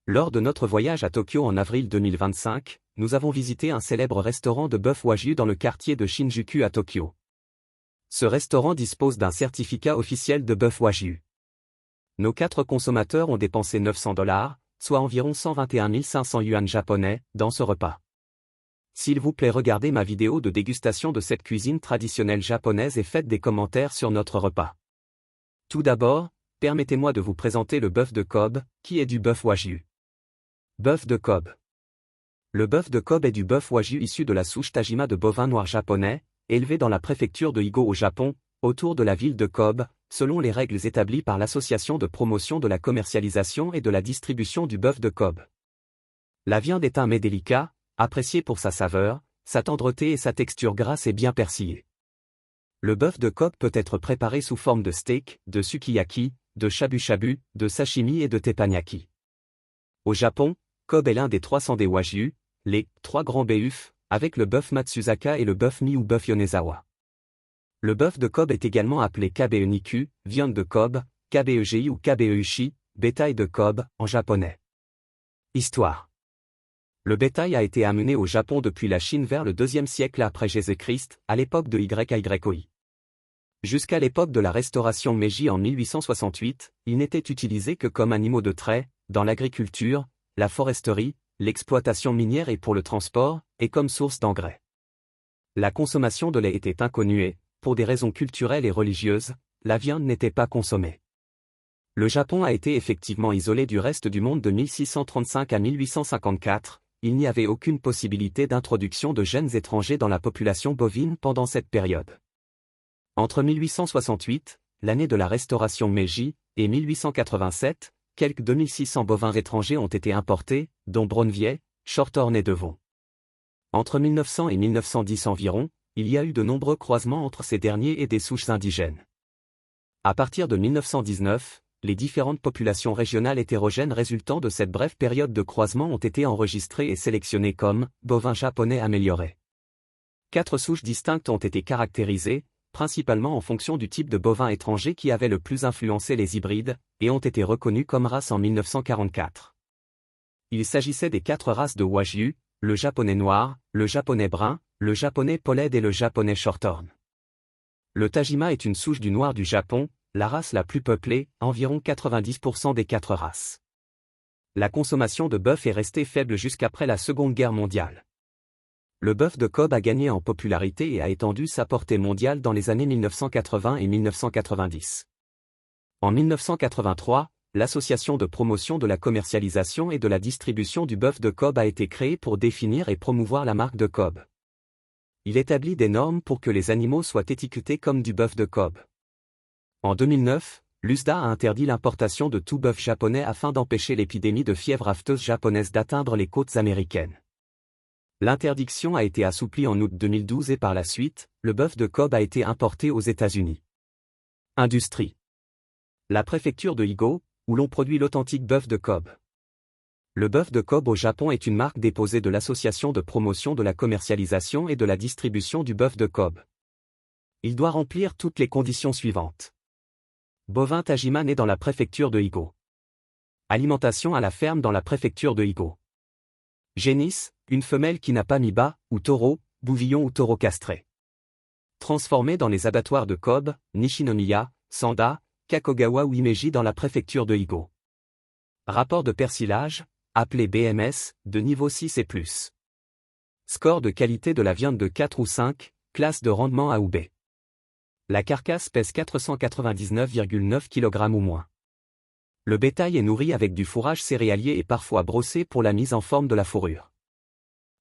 Lors de notre voyage à Tokyo en avril 2025, nous avons visité un célèbre restaurant de bœuf wagyu dans le quartier de Shinjuku à Tokyo. Ce restaurant dispose d'un certificat officiel de bœuf wagyu. Nos 4 consommateurs ont dépensé $900, soit environ 121 500 yuan japonais, dans ce repas. S'il vous plaît, regardez ma vidéo de dégustation de cette cuisine traditionnelle japonaise et faites des commentaires sur notre repas. Tout d'abord, permettez-moi de vous présenter le bœuf de Kobe, qui est du bœuf wagyu. Bœuf de Kobe. Le bœuf de Kobe est du bœuf wagyu issu de la souche Tajima de bovins noirs japonais, élevé dans la préfecture de Higo au Japon, autour de la ville de Kobe, selon les règles établies par l'Association de promotion de la commercialisation et de la distribution du bœuf de Kobe. La viande est un mets délicat, apprécié pour sa saveur, sa tendreté et sa texture grasse et bien persillée. Le bœuf de Kobe peut être préparé sous forme de steak, de sukiyaki, de shabu-shabu, de sashimi et de teppanyaki. Au Japon, Kobe est l'un des 300 des wagyu, les 3 grands bœufs, avec le bœuf Matsuzaka et le bœuf Mi ou bœuf Yonezawa. Le bœuf de Kobe est également appelé Kabe-Niku, viande de Kobe, Kabe-Gi ou Kabe-Ushi, bétail de Kobe, en japonais. Histoire. Le bétail a été amené au Japon depuis la Chine vers le IIe siècle après Jésus-Christ, à l'époque de YYOI. Jusqu'à l'époque de la restauration Meiji en 1868, il n'était utilisé que comme animaux de trait, dans l'agriculture, la foresterie, l'exploitation minière et pour le transport, et comme source d'engrais. La consommation de lait était inconnue et, pour des raisons culturelles et religieuses, la viande n'était pas consommée. Le Japon a été effectivement isolé du reste du monde de 1635 à 1854, il n'y avait aucune possibilité d'introduction de gènes étrangers dans la population bovine pendant cette période. Entre 1868, l'année de la restauration Meiji, et 1887, quelques 2600 bovins étrangers ont été importés, dont Brownvier, Shorthorn et Devon. Entre 1900 et 1910 environ, il y a eu de nombreux croisements entre ces derniers et des souches indigènes. À partir de 1919, les différentes populations régionales hétérogènes résultant de cette brève période de croisement ont été enregistrées et sélectionnées comme bovins japonais améliorés. 4 souches distinctes ont été caractérisées, principalement en fonction du type de bovin étranger qui avait le plus influencé les hybrides, et ont été reconnues comme races en 1944. Il s'agissait des 4 races de wagyu, le japonais noir, le japonais brun, le japonais Poled et le japonais Shorthorn. Le Tajima est une souche du noir du Japon, la race la plus peuplée, environ 90% des 4 races. La consommation de bœuf est restée faible jusqu'après la Seconde Guerre mondiale. Le bœuf de Kobe a gagné en popularité et a étendu sa portée mondiale dans les années 1980 et 1990. En 1983, l'Association de promotion de la commercialisation et de la distribution du bœuf de Kobe a été créée pour définir et promouvoir la marque de Kobe. Il établit des normes pour que les animaux soient étiquetés comme du bœuf de Kobe. En 2009, l'USDA a interdit l'importation de tout bœuf japonais afin d'empêcher l'épidémie de fièvre afteuse japonaise d'atteindre les côtes américaines. L'interdiction a été assouplie en août 2012 et par la suite, le bœuf de Kobe a été importé aux États-Unis. Industrie. La préfecture de Higo, où l'on produit l'authentique bœuf de Kobe. Le bœuf de Kobe au Japon est une marque déposée de l'Association de promotion de la commercialisation et de la distribution du bœuf de Kobe. Il doit remplir toutes les conditions suivantes. Bovin Tajima né dans la préfecture de Higo. Alimentation à la ferme dans la préfecture de Higo. Génisse, une femelle qui n'a pas mis bas, ou taureau, bouvillon ou taureau castré. Transformé dans les abattoirs de Kobe, Nishinomiya, Sanda, Kakogawa ou Himeji dans la préfecture de Higo. Rapport de persillage, appelé BMS, de niveau 6 et plus. Score de qualité de la viande de 4 ou 5, classe de rendement A ou B. La carcasse pèse 499,9 kg ou moins. Le bétail est nourri avec du fourrage céréalier et parfois brossé pour la mise en forme de la fourrure.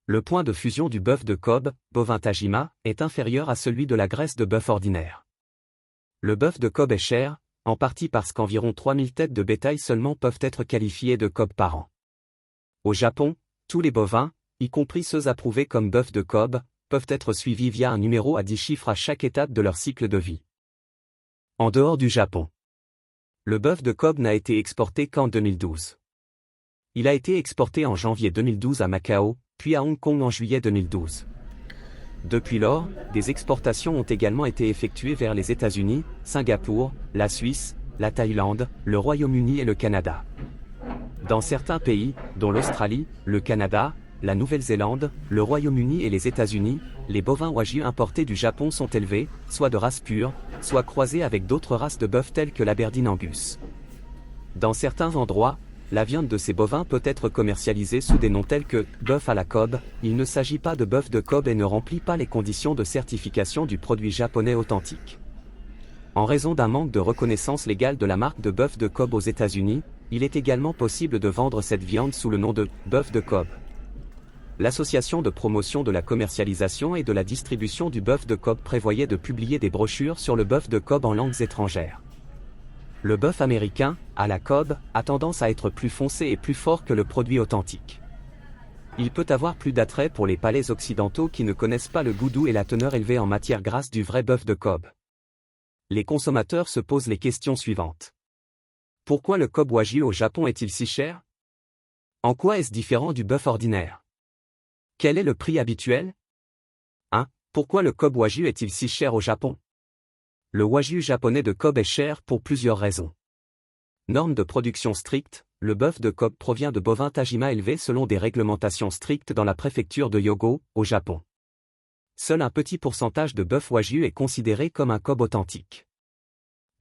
Le point de fusion du bœuf de Kobe, bovin Tajima, est inférieur à celui de la graisse de bœuf ordinaire. Le bœuf de Kobe est cher, en partie parce qu'environ 3000 têtes de bétail seulement peuvent être qualifiées de Kobe par an. Au Japon, tous les bovins, y compris ceux approuvés comme bœuf de Kobe, peuvent être suivis via un numéro à 10 chiffres à chaque étape de leur cycle de vie. En dehors du Japon, le bœuf de Kobe n'a été exporté qu'en 2012. Il a été exporté en janvier 2012 à Macao, puis à Hong Kong en juillet 2012. Depuis lors, des exportations ont également été effectuées vers les États-Unis, Singapour, la Suisse, la Thaïlande, le Royaume-Uni et le Canada. Dans certains pays, dont l'Australie, le Canada, la Nouvelle-Zélande, le Royaume-Uni et les États-Unis, les bovins Wagyu importés du Japon sont élevés, soit de race pure, soit croisés avec d'autres races de bœuf telles que l'Aberdeen Angus. Dans certains endroits, la viande de ces bovins peut être commercialisée sous des noms tels que « bœuf à la Kobe ». Il ne s'agit pas de bœuf de Kobe et ne remplit pas les conditions de certification du produit japonais authentique. En raison d'un manque de reconnaissance légale de la marque de bœuf de Kobe aux États-Unis, il est également possible de vendre cette viande sous le nom de « bœuf de Kobe ». L'Association de promotion de la commercialisation et de la distribution du bœuf de Kobe prévoyait de publier des brochures sur le bœuf de Kobe en langues étrangères. Le bœuf américain, à la Kobe, a tendance à être plus foncé et plus fort que le produit authentique. Il peut avoir plus d'attrait pour les palais occidentaux qui ne connaissent pas le goût doux et la teneur élevée en matière grasse du vrai bœuf de Kobe. Les consommateurs se posent les questions suivantes. Pourquoi le Kobe Wagyu au Japon est-il si cher? En quoi est-ce différent du bœuf ordinaire? Quel est le prix habituel? 1. Pourquoi le Kobe Wagyu est-il si cher au Japon? Le Wagyu japonais de Kobe est cher pour plusieurs raisons. Normes de production strictes, le bœuf de Kobe provient de bovins Tajima élevés selon des réglementations strictes dans la préfecture de Hyogo, au Japon. Seul un petit pourcentage de bœuf Wagyu est considéré comme un Kobe authentique.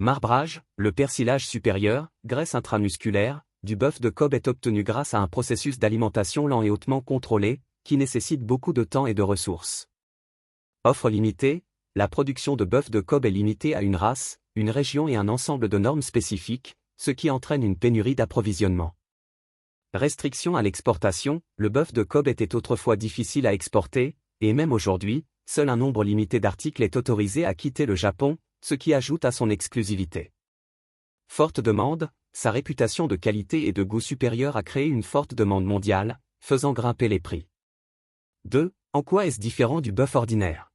Marbrage, le persillage supérieur, graisse intramusculaire, du bœuf de Kobe est obtenu grâce à un processus d'alimentation lent et hautement contrôlé, qui nécessite beaucoup de temps et de ressources. Offre limitée, la production de bœuf de Kobe est limitée à une race, une région et un ensemble de normes spécifiques, ce qui entraîne une pénurie d'approvisionnement. Restriction à l'exportation, le bœuf de Kobe était autrefois difficile à exporter, et même aujourd'hui, seul un nombre limité d'articles est autorisé à quitter le Japon, ce qui ajoute à son exclusivité. Forte demande, sa réputation de qualité et de goût supérieur a créé une forte demande mondiale, faisant grimper les prix. 2. En quoi est-ce différent du bœuf ordinaire?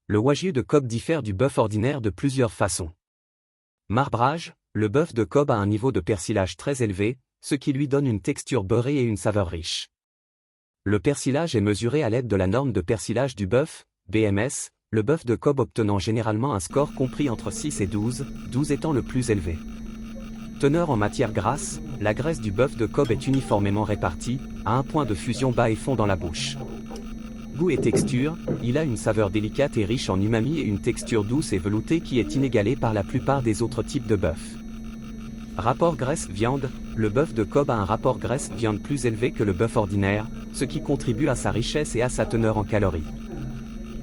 Le Wagyu de Kobe diffère du bœuf ordinaire de plusieurs façons. Marbrage, le bœuf de Kobe a un niveau de persillage très élevé, ce qui lui donne une texture beurrée et une saveur riche. Le persillage est mesuré à l'aide de la norme de persillage du bœuf, BMS, le bœuf de Kobe obtenant généralement un score compris entre 6 et 12, 12 étant le plus élevé. Teneur en matière grasse, la graisse du bœuf de Kobe est uniformément répartie, à un point de fusion bas et fond dans la bouche. Goût et texture, il a une saveur délicate et riche en umami et une texture douce et veloutée qui est inégalée par la plupart des autres types de bœuf. Rapport graisse-viande, le bœuf de Kobe a un rapport graisse-viande plus élevé que le bœuf ordinaire, ce qui contribue à sa richesse et à sa teneur en calories.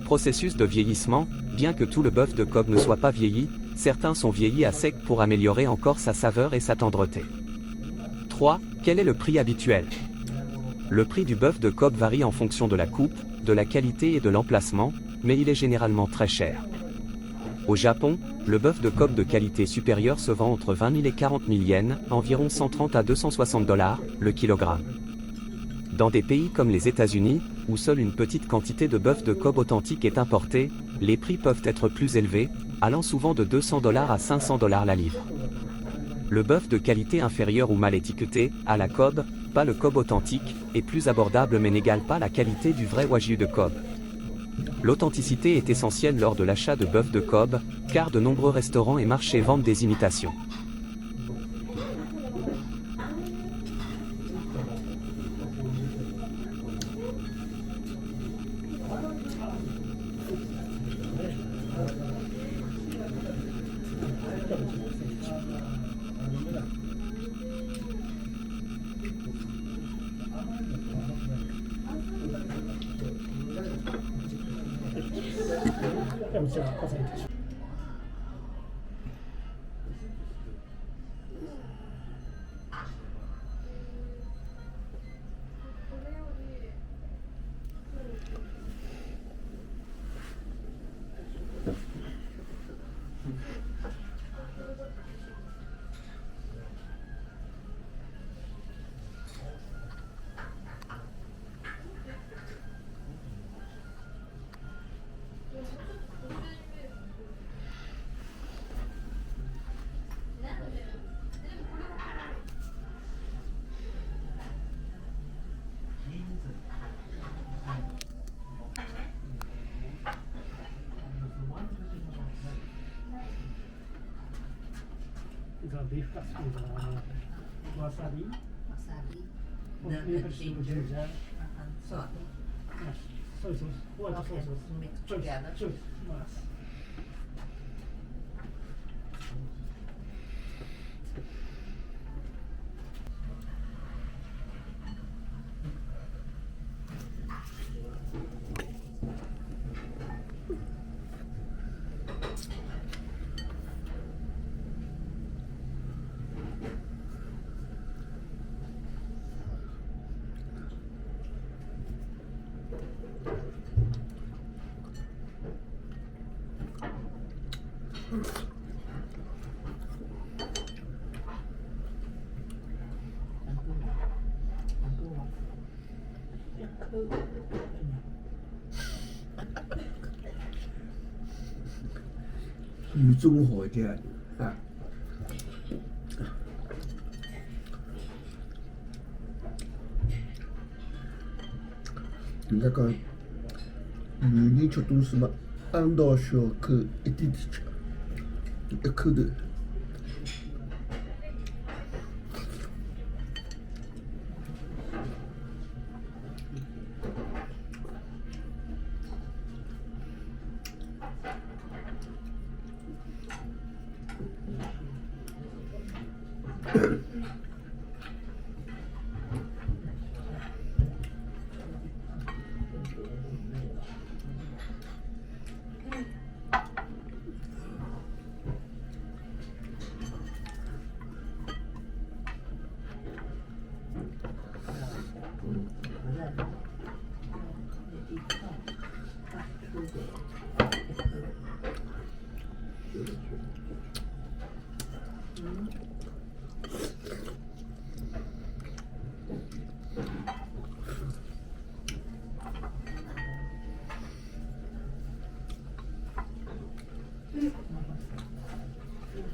Processus de vieillissement, bien que tout le bœuf de Kobe ne soit pas vieilli, certains sont vieillis à sec pour améliorer encore sa saveur et sa tendreté. 3. Quel est le prix habituel? Le prix du bœuf de Kobe varie en fonction de la coupe, de la qualité et de l'emplacement, mais il est généralement très cher. Au Japon, le bœuf de Kobe de qualité supérieure se vend entre 20 000 et 40 000 yens, environ 130 à 260 $, le kilogramme. Dans des pays comme les États-Unis, où seule une petite quantité de bœuf de Kobe authentique est importée, les prix peuvent être plus élevés, allant souvent de 200 $ à 500 $ la livre. Le bœuf de qualité inférieure ou mal étiqueté, à la Kobe, pas le Kobe authentique, est plus abordable mais n'égale pas la qualité du vrai Wagyu de Kobe. L'authenticité est essentielle lors de l'achat de bœuf de Kobe, car de nombreux restaurants et marchés vendent des imitations. The beef custard, wasabi, the ginger. Sort. Soy sos. What Okay, sauce? mix Choice. together. Choice. Mas.雨中火箭啊！なんか湯にちょっとすま安藤翔くいててちゃくる。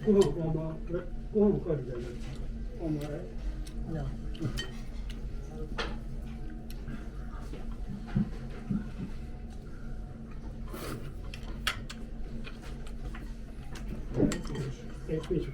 ご飯おかわりじゃない。お前。No. Fish.